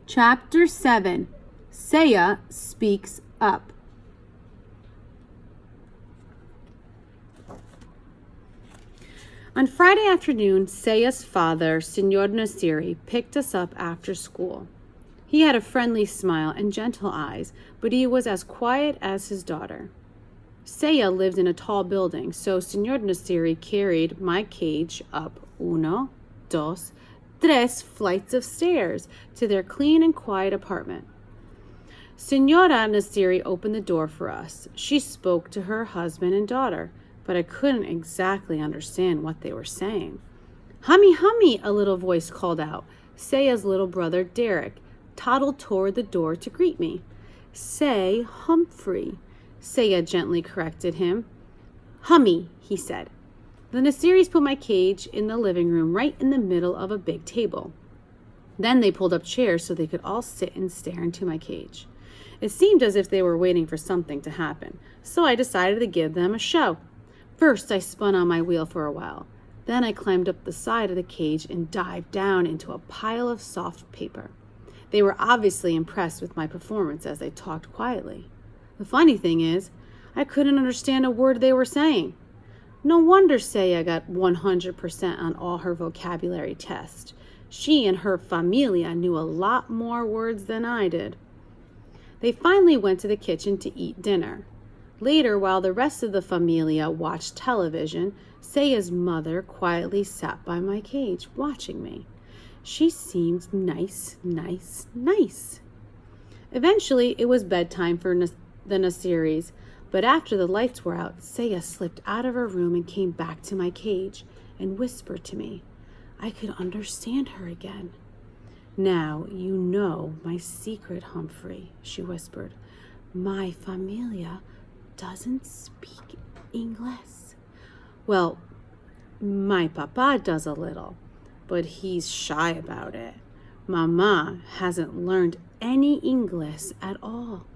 Chapter 7. Sayeh Speaks Up. On Friday afternoon, Sayeh's father, Señor Nasiri, picked us up after school. He had a friendly smile and gentle eyes, but he was as quiet as his daughter. Sayeh lived in a tall building, so Señor Nasiri carried my cage up 1, 2, 3 flights of stairs to their clean and quiet apartment. Señora Nasiri opened the door for us. She spoke to her husband and daughter, but I couldn't exactly understand what they were saying. "Hummy, hummy," a little voice called out. Sayeh's little brother, Derek, toddled toward the door to greet me. "Say Humphrey," Sayeh gently corrected him. "Hummy," he said. The Nasiris put my cage in the living room right in the middle of a big table. Then they pulled up chairs so they could all sit and stare into my cage. It seemed as if they were waiting for something to happen, so I decided to give them a show. First, I spun on my wheel for a while. Then I climbed up the side of the cage and dived down into a pile of soft paper. They were obviously impressed with my performance as they talked quietly. The funny thing is, I couldn't understand a word they were saying. No wonder Sayeh got 100% on all her vocabulary tests. She and her familia knew a lot more words than I did. They finally went to the kitchen to eat dinner. Later, while the rest of the familia watched television, Sayeh's mother quietly sat by my cage, watching me. She seemed nice. Eventually, it was bedtime for the Nasiris, but after the lights were out, Sayeh slipped out of her room and came back to my cage and whispered to me. I could understand her again. "Now you know my secret, Humphrey," she whispered. "My familia doesn't speak English. Well, my papa does a little, but he's shy about it. Mama hasn't learned any English at all,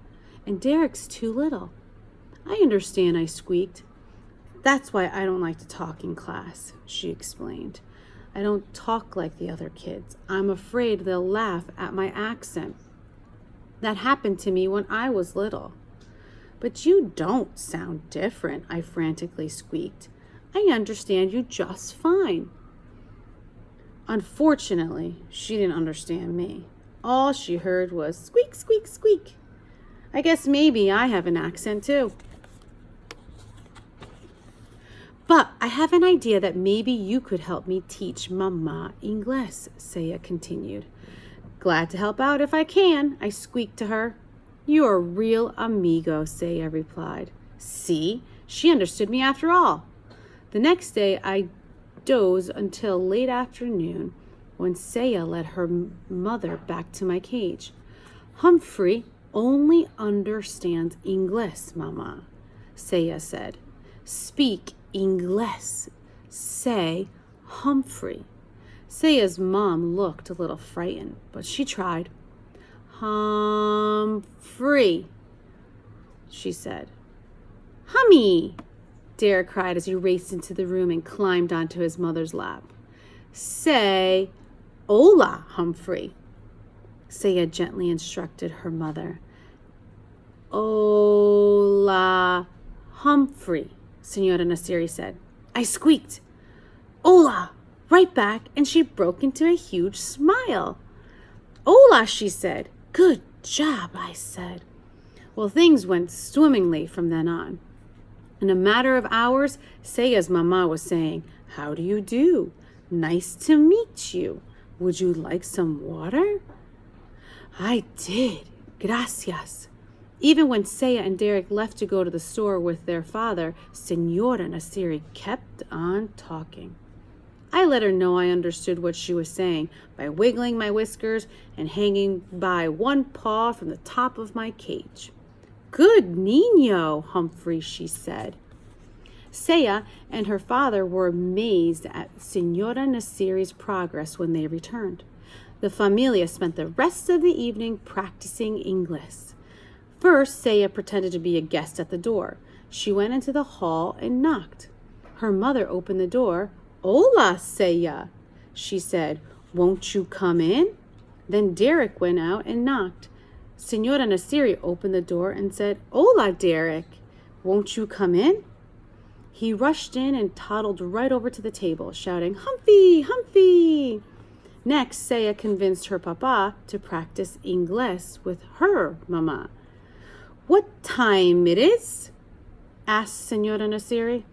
and Derek's too little." "I understand," I squeaked. "That's why I don't like to talk in class," she explained. "I don't talk like the other kids. I'm afraid they'll laugh at my accent. That happened to me when I was little." "But you don't sound different," I frantically squeaked. "I understand you just fine." Unfortunately, she didn't understand me. All she heard was squeak, squeak, squeak. I guess maybe I have an accent too. "But I have an idea that maybe you could help me teach Mama English," Sayeh continued. "Glad to help out if I can," I squeaked to her. "You're a real amigo," Sayeh replied. See, she understood me after all. The next day, I dozed until late afternoon when Sayeh led her mother back to my cage. "Humphrey only understands English, Mama," Sayeh said. "Speak English. Say Humphrey." Sayeh's mom looked a little frightened, but she tried. "Humphrey," she said. "Hummy," Derek cried as he raced into the room and climbed onto his mother's lap. "Say hola, Humphrey," Sayeh gently instructed her mother. "Hola, Humphrey," Señora Nasiri said. I squeaked, "Hola," right back, and she broke into a huge smile. "Hola," she said. "Good job," I said. Well, things went swimmingly from then on. In a matter of hours, Sayeh's mama was saying, "How do you do? Nice to meet you. Would you like some water?" I did. Gracias. Even when Sayeh and Derek left to go to the store with their father, Señora Nasiri kept on talking. I let her know I understood what she was saying by wiggling my whiskers and hanging by one paw from the top of my cage. "Good niño, Humphrey," she said. Sayeh and her father were amazed at Señora Nasiri's progress when they returned. The familia spent the rest of the evening practicing English. First, Sayeh pretended to be a guest at the door. She went into the hall and knocked. Her mother opened the door. "Hola, Sayeh," she said. "Won't you come in?" Then Derek went out and knocked. Senora Nasiri opened the door and said, "Hola, Derek. Won't you come in?" He rushed in and toddled right over to the table, shouting, "Humphy, Humphy!" Next, Sayeh convinced her papa to practice Ingles with her mama. "What time it is?" asked Senora Nasiri.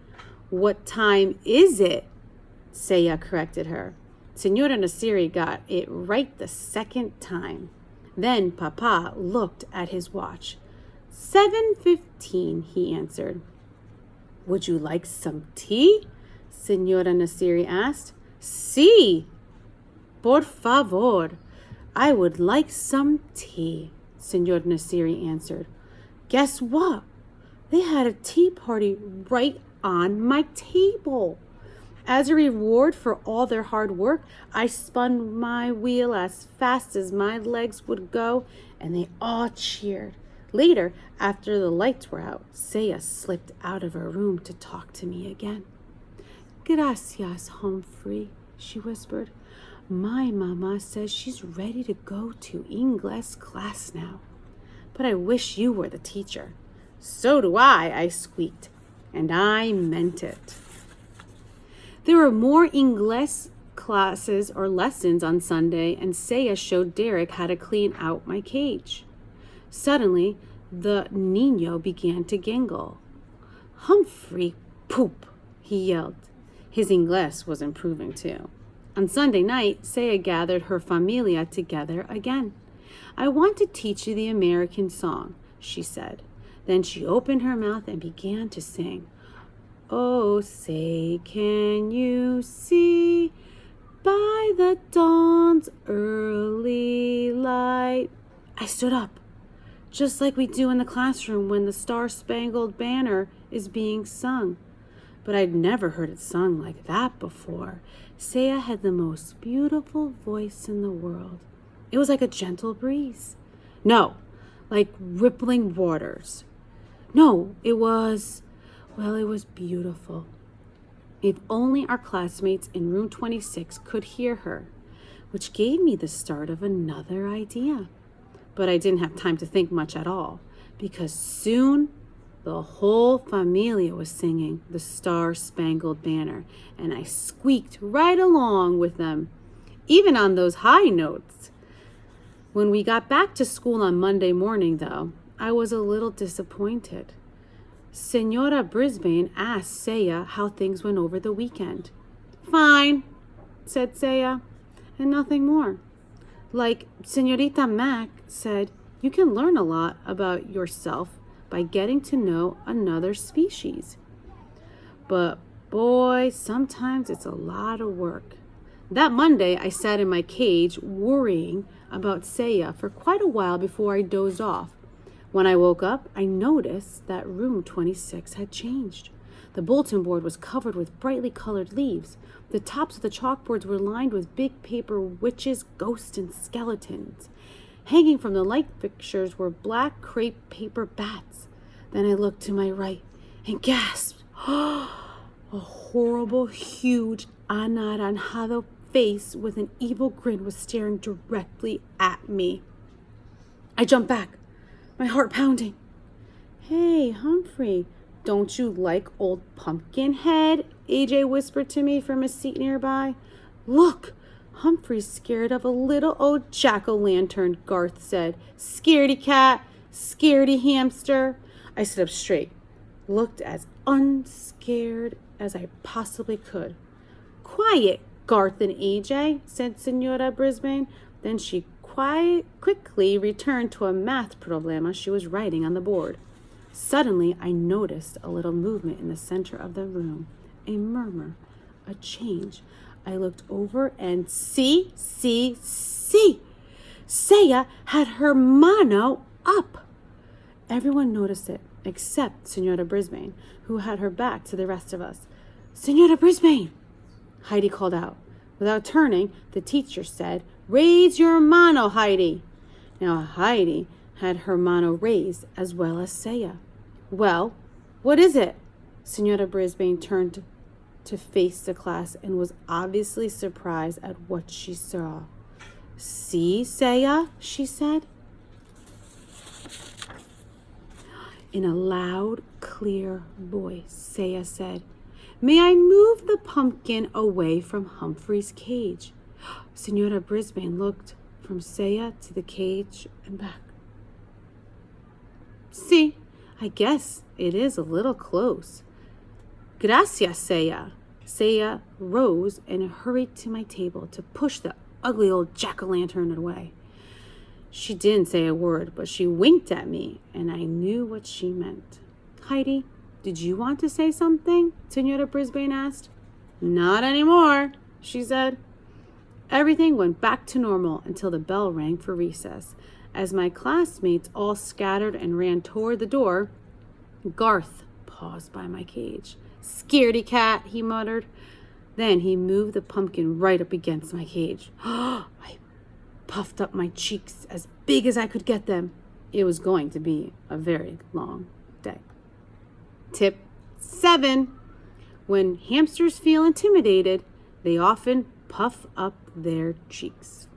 "What time is it?" Sayeh corrected her. Senora Nasiri got it right the second time. Then Papa looked at his watch. 7:15, he answered. "Would you like some tea?" Senora Nasiri asked. "Sí, por favor. I would like some tea," Senora Nasiri answered. Guess what? They had a tea party right on my table. As a reward for all their hard work, I spun my wheel as fast as my legs would go, and they all cheered. Later, after the lights were out, Sayeh slipped out of her room to talk to me again. "Gracias, Humphrey," she whispered. "My mama says she's ready to go to English class now. But I wish you were the teacher." "So do I squeaked. And I meant it. There were more English classes or lessons on Sunday, and Sayeh showed Derek how to clean out my cage. Suddenly, the niño began to giggle. "Humphrey, poop," he yelled. His English was improving too. On Sunday night, Sayeh gathered her familia together again. "I want to teach you the American song," she said. Then she opened her mouth and began to sing. "Oh, say, can you see by the dawn's early light?" I stood up, just like we do in the classroom when the Star-Spangled Banner is being sung. But I'd never heard it sung like that before. Sayeh had the most beautiful voice in the world. It was like a gentle breeze. No, like rippling waters. No, it was beautiful. If only our classmates in room 26 could hear her, which gave me the start of another idea. But I didn't have time to think much at all, because soon the whole familia was singing the Star-Spangled Banner, and I squeaked right along with them, even on those high notes. When we got back to school on Monday morning, though, I was a little disappointed. Senora Brisbane asked Sayeh how things went over the weekend. "Fine," said Sayeh, and nothing more. Like Senorita Mac said, you can learn a lot about yourself by getting to know another species. But boy, sometimes it's a lot of work. That Monday, I sat in my cage worrying about Sayeh for quite a while before I dozed off. When I woke up, I noticed that room 26 had changed. The bulletin board was covered with brightly colored leaves. The tops of the chalkboards were lined with big paper witches, ghosts, and skeletons. Hanging from the light fixtures were black crepe paper bats. Then I looked to my right and gasped. A horrible, huge, anaranjado face with an evil grin was staring directly at me. I jumped back, my heart pounding. "Hey, Humphrey, don't you like old Pumpkinhead?" AJ whispered to me from a seat nearby. "Look, Humphrey's scared of a little old jack-o'-lantern," Garth said. "Scaredy cat, scaredy hamster." I stood up straight, looked as unscared as I possibly could. "Quiet, Garth and AJ," said Senora Brisbane. Then she quickly returned to a math problema she was writing on the board. Suddenly, I noticed a little movement in the center of the room, a murmur, a change. I looked over and see! Sayeh had her mano up. Everyone noticed it, except Senora Brisbane, who had her back to the rest of us. "Senora Brisbane!" Heidi called out. Without turning, the teacher said, "Raise your mano, Heidi." Now Heidi had her mano raised as well as Sayeh. "Well, what is it?" Senora Brisbane turned to face the class and was obviously surprised at what she saw. See, Sayeh, she said. In a loud, clear voice, Sayeh said, "May I move the pumpkin away from Humphrey's cage?" Senora Brisbane looked from Sayeh to the cage and back. "See, I guess it is a little close." "Gracias, Sayeh." Sayeh rose and hurried to my table to push the ugly old jack-o'-lantern away. She didn't say a word, but she winked at me, and I knew what she meant. "Heidi, did you want to say something?" Senora Brisbane asked. "Not anymore," she said. Everything went back to normal until the bell rang for recess. As my classmates all scattered and ran toward the door, Garth paused by my cage. "Scaredy cat," he muttered. Then he moved the pumpkin right up against my cage. I puffed up my cheeks as big as I could get them. It was going to be a very long day. Tip 7. When hamsters feel intimidated, they often puff up their cheeks.